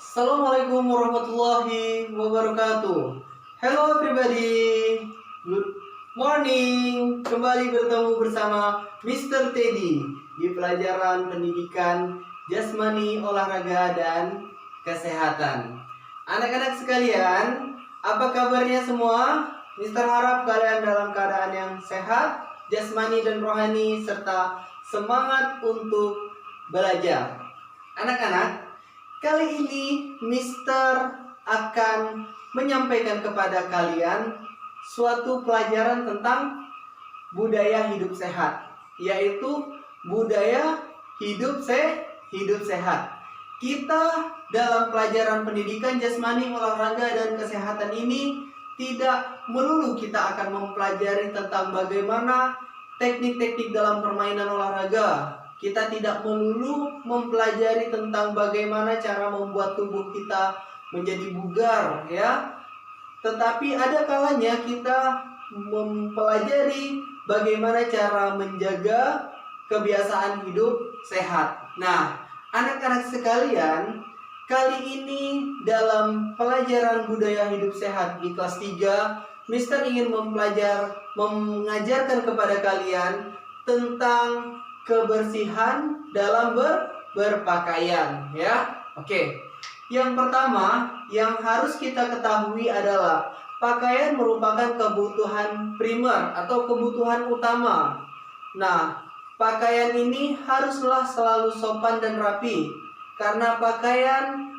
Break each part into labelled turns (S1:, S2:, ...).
S1: Assalamualaikum warahmatullahi wabarakatuh. Hello everybody. Good morning. Kembali bertemu bersama Mr. Teddy di pelajaran pendidikan jasmani, olahraga, dan kesehatan. Anak-anak sekalian, apa kabarnya semua? Mister harap kalian dalam keadaan yang sehat, jasmani dan rohani, serta semangat untuk belajar. Anak-anak, kali ini Mister akan menyampaikan kepada kalian suatu pelajaran tentang budaya hidup sehat, yaitu budaya hidup sehat. Kita dalam pelajaran pendidikan jasmani, olahraga, dan kesehatan ini tidak melulu kita akan mempelajari tentang bagaimana teknik-teknik dalam permainan olahraga. Kita tidak melulu mempelajari tentang bagaimana cara membuat tubuh kita menjadi bugar, ya. Tetapi ada kalanya kita mempelajari bagaimana cara menjaga kebiasaan hidup sehat. Nah, anak-anak sekalian, kali ini dalam pelajaran budaya hidup sehat di kelas 3, Mister ingin mengajarkan kepada kalian tentang kebersihan dalam berpakaian, ya. Oke. Yang pertama yang harus kita ketahui adalah pakaian merupakan kebutuhan primer atau kebutuhan utama. Nah, pakaian ini haruslah selalu sopan dan rapi, karena pakaian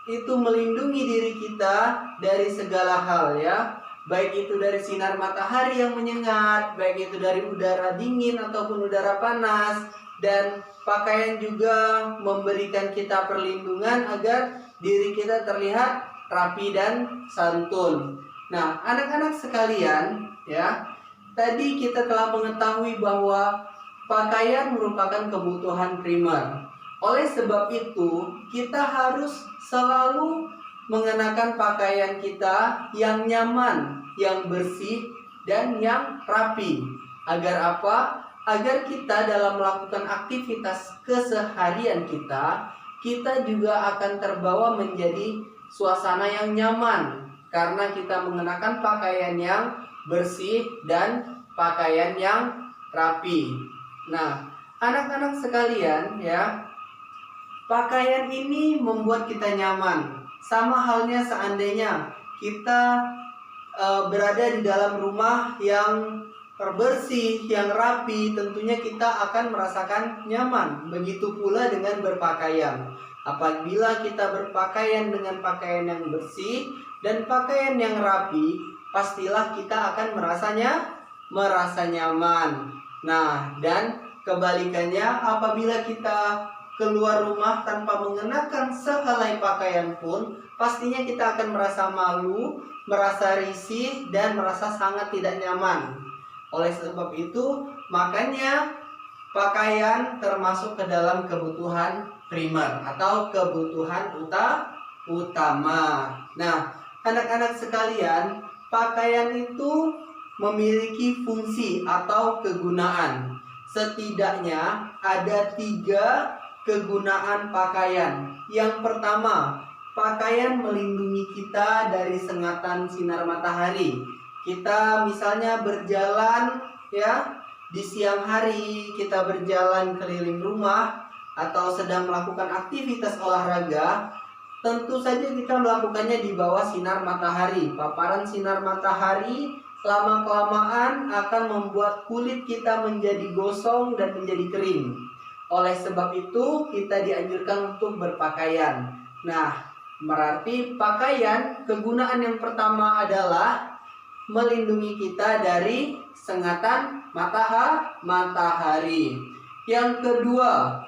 S1: itu melindungi diri kita dari segala hal, ya. Baik itu dari sinar matahari yang menyengat, baik itu dari udara dingin ataupun udara panas, dan pakaian juga memberikan kita perlindungan agar diri kita terlihat rapi dan santun. Nah, anak-anak sekalian, ya, tadi kita telah mengetahui bahwa pakaian merupakan kebutuhan primer. Oleh sebab itu, kita harus selalu mengenakan pakaian kita yang nyaman, yang bersih, dan yang rapi. Agar apa? Agar kita dalam melakukan aktivitas keseharian kita juga akan terbawa menjadi suasana yang nyaman, karena kita mengenakan pakaian yang bersih dan pakaian yang rapi. Nah, anak-anak sekalian, ya, pakaian ini membuat kita nyaman. Sama halnya seandainya kita berada di dalam rumah yang bersih, yang rapi, tentunya kita akan merasakan nyaman. Begitu pula dengan berpakaian. Apabila kita berpakaian dengan pakaian yang bersih dan pakaian yang rapi, pastilah kita akan merasa nyaman. Nah, dan kebalikannya, apabila kita keluar rumah tanpa mengenakan sehelai pakaian pun, pastinya kita akan merasa malu, merasa risih, dan merasa sangat tidak nyaman. Oleh sebab itu, makanya pakaian termasuk ke dalam kebutuhan primer atau kebutuhan utama. Nah, anak-anak sekalian, pakaian itu memiliki fungsi atau kegunaan. Setidaknya ada 3 kegunaan pakaian. Yang pertama, pakaian melindungi kita dari sengatan sinar matahari. Kita misalnya berjalan, ya, di siang hari, kita berjalan keliling rumah atau sedang melakukan aktivitas olahraga, tentu saja kita melakukannya di bawah sinar matahari. Paparan sinar matahari lama-kelamaan akan membuat kulit kita menjadi gosong dan menjadi kering. Oleh sebab itu, kita dianjurkan untuk berpakaian. Nah, berarti pakaian, kegunaan yang pertama adalah melindungi kita dari sengatan matahari. Yang kedua,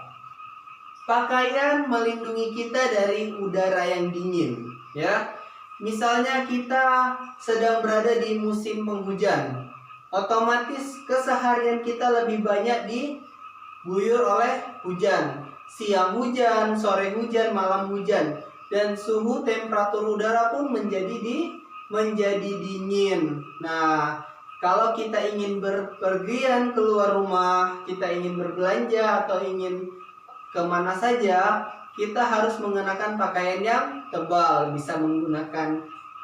S1: pakaian melindungi kita dari udara yang dingin, ya. Misalnya kita sedang berada di musim penghujan, otomatis keseharian kita lebih banyak diguyur oleh hujan. Siang hujan, sore hujan, malam hujan, dan suhu temperatur udara pun menjadi dingin. Nah, kalau kita ingin berpergian keluar rumah, kita ingin berbelanja atau ingin kemana saja, kita harus mengenakan pakaian yang tebal, bisa menggunakan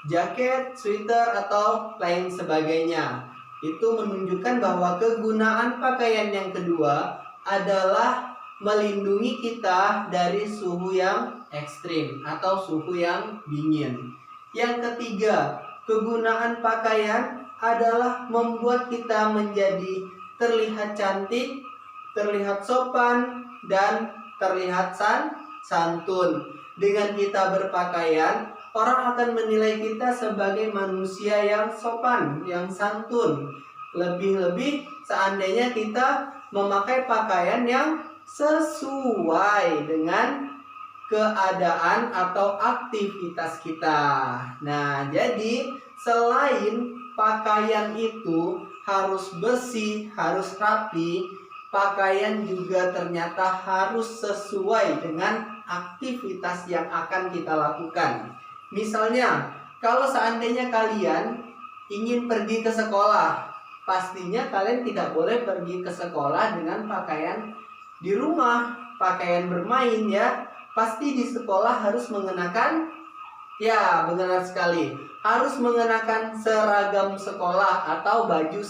S1: jaket, sweater, atau lain sebagainya. Itu menunjukkan bahwa kegunaan pakaian yang kedua adalah melindungi kita dari suhu yang ekstrim atau suhu yang dingin. Yang ketiga, kegunaan pakaian adalah membuat kita menjadi terlihat cantik, terlihat sopan, dan terlihat santun. Dengan kita berpakaian, orang akan menilai kita sebagai manusia yang sopan, yang santun. Lebih-lebih seandainya kita memakai pakaian yang sesuai dengan keadaan atau aktivitas kita. Nah, jadi selain pakaian itu harus bersih, harus rapi, pakaian juga ternyata harus sesuai dengan aktivitas yang akan kita lakukan. Misalnya, kalau seandainya kalian ingin pergi ke sekolah, pastinya kalian tidak boleh pergi ke sekolah dengan pakaian di rumah, pakaian bermain ya. Pasti di sekolah harus mengenakan, ya benar sekali, harus mengenakan seragam sekolah atau baju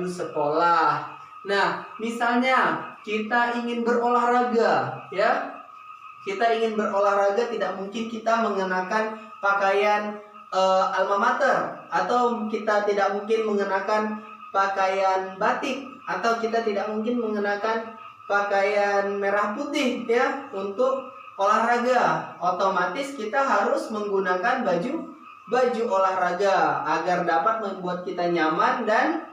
S1: sekolah. Nah, misalnya kita ingin berolahraga ya. Kita ingin berolahraga, tidak mungkin kita mengenakan pakaian alma mater, atau kita tidak mungkin mengenakan pakaian batik, atau kita tidak mungkin mengenakan pakaian merah putih ya untuk olahraga. Otomatis kita harus menggunakan baju olahraga agar dapat membuat kita nyaman dan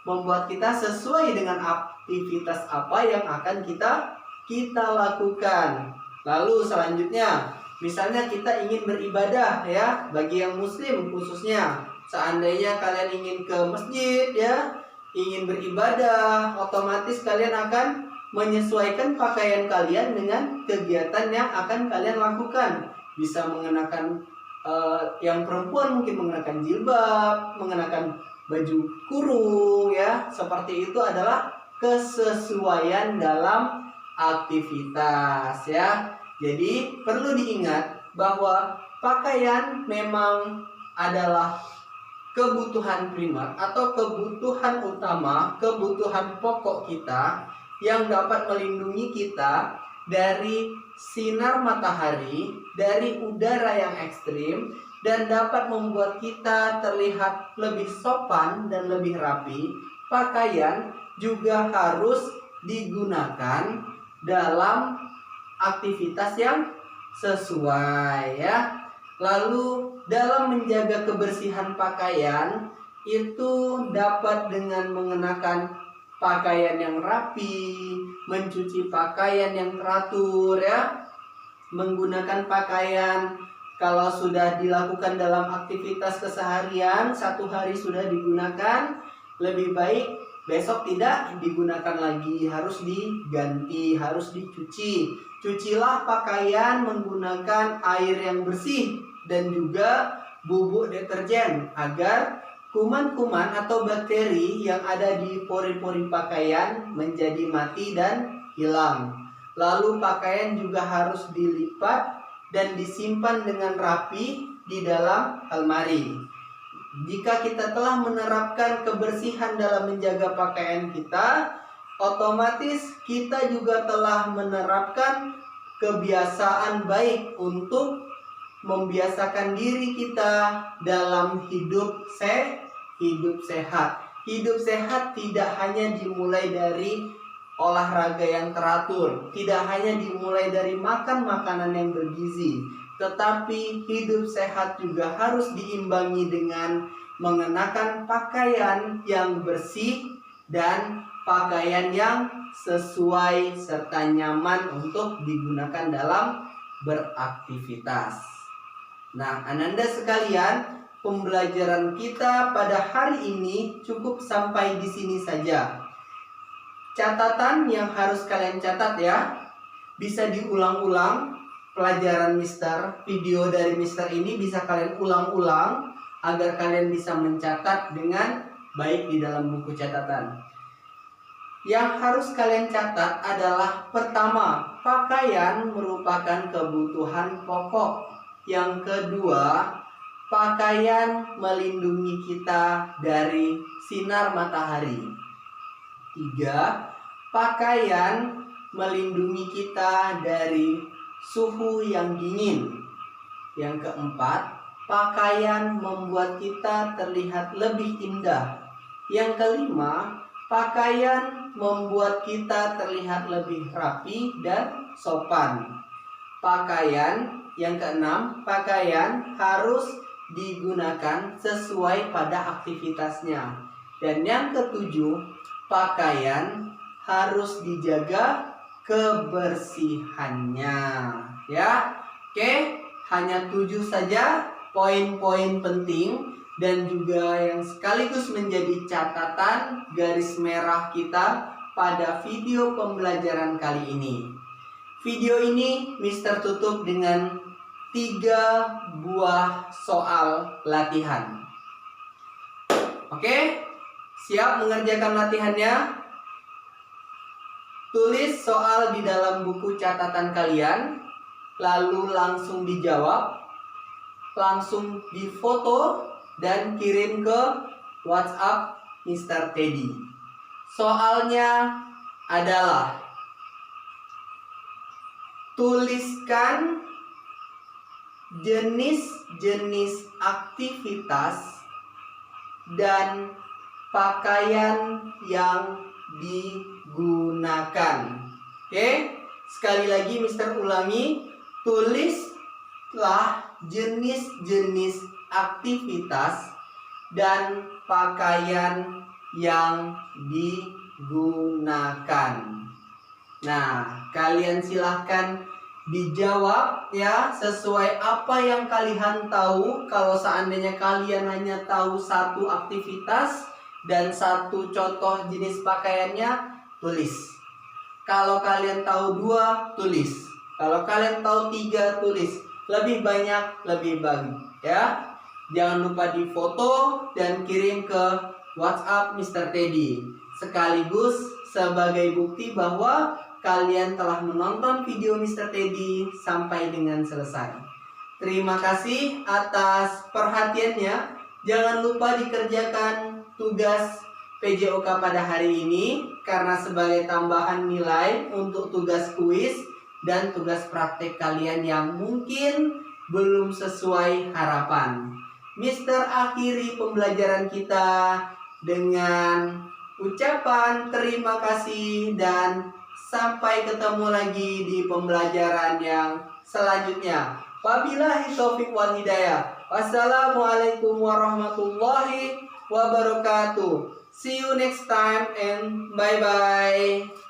S1: membuat kita sesuai dengan aktivitas apa yang akan kita lakukan. Lalu selanjutnya, misalnya kita ingin beribadah ya, bagi yang muslim khususnya, seandainya kalian ingin ke masjid ya, ingin beribadah, otomatis kalian akan menyesuaikan pakaian kalian dengan kegiatan yang akan kalian lakukan. Bisa mengenakan yang perempuan mungkin mengenakan jilbab, mengenakan baju kurung ya. Seperti itu adalah kesesuaian dalam aktivitas ya. Jadi perlu diingat bahwa pakaian memang adalah kebutuhan primer atau kebutuhan utama, kebutuhan pokok kita yang dapat melindungi kita dari sinar matahari, dari udara yang ekstrim, dan dapat membuat kita terlihat lebih sopan dan lebih rapi. Pakaian juga harus digunakan dalam aktivitas yang sesuai ya. Lalu dalam menjaga kebersihan pakaian itu dapat dengan mengenakan pakaian yang rapi, mencuci pakaian yang teratur ya, menggunakan pakaian kalau sudah dilakukan dalam aktivitas keseharian, satu hari sudah digunakan, lebih baik besok tidak digunakan lagi, harus diganti, harus dicuci. Cucilah pakaian menggunakan air yang bersih dan juga bubuk deterjen agar kuman-kuman atau bakteri yang ada di pori-pori pakaian menjadi mati dan hilang. Lalu pakaian juga harus dilipat dan disimpan dengan rapi di dalam almari. Jika kita telah menerapkan kebersihan dalam menjaga pakaian kita, otomatis kita juga telah menerapkan kebiasaan baik untuk membiasakan diri kita dalam hidup sehat. Hidup sehat tidak hanya dimulai dari olahraga yang teratur, tidak hanya dimulai dari makan makanan yang bergizi, tetapi hidup sehat juga harus diimbangi dengan mengenakan pakaian yang bersih dan pakaian yang sesuai serta nyaman untuk digunakan dalam beraktivitas. Nah, Ananda sekalian, pembelajaran kita pada hari ini cukup sampai di sini saja. Catatan yang harus kalian catat ya, bisa diulang-ulang pelajaran Mister, video dari Mister ini bisa kalian ulang-ulang agar kalian bisa mencatat dengan baik di dalam buku catatan. Yang harus kalian catat adalah pertama, pakaian merupakan kebutuhan pokok. Yang kedua, pakaian melindungi kita dari sinar matahari. 3. Pakaian melindungi kita dari suhu yang dingin. Yang keempat, pakaian membuat kita terlihat lebih indah. Yang kelima, pakaian membuat kita terlihat lebih rapi dan sopan. Yang keenam, pakaian harus digunakan sesuai pada aktivitasnya. Dan yang ketujuh, pakaian harus dijaga kebersihannya. Ya, oke, hanya 7 saja poin-poin penting dan juga yang sekaligus menjadi catatan garis merah kita pada video pembelajaran kali ini. Video ini Mister tutup dengan 3 buah soal latihan. Oke, siap mengerjakan latihannya? Tulis soal di dalam buku catatan kalian, lalu langsung dijawab, langsung difoto dan kirim ke WhatsApp Mr. Teddy. Soalnya adalah tuliskan jenis-jenis aktivitas dan pakaian yang digunakan. Oke, sekali lagi Mister ulangi, tulislah jenis-jenis aktivitas dan pakaian yang digunakan. Nah, kalian silahkan dijawab ya sesuai apa yang kalian tahu. Kalau seandainya kalian hanya tahu satu aktivitas dan satu contoh jenis pakaiannya, tulis. Kalau kalian tahu 2, tulis. Kalau kalian tahu 3, tulis. Lebih banyak, lebih bagus ya. Jangan lupa difoto dan kirim ke WhatsApp Mr. Teddy. Sekaligus sebagai bukti bahwa kalian telah menonton video Mr. Teddy sampai dengan selesai. Terima kasih atas perhatiannya. Jangan lupa dikerjakan tugas PJOK pada hari ini karena sebagai tambahan nilai untuk tugas kuis dan tugas praktek kalian yang mungkin belum sesuai harapan. Mister akhiri pembelajaran kita dengan ucapan terima kasih dan sampai ketemu lagi di pembelajaran yang selanjutnya. Wabillahi taufiq wal hidayah. Wassalamualaikum warahmatullahi wabarakatuh. See you next time and bye-bye.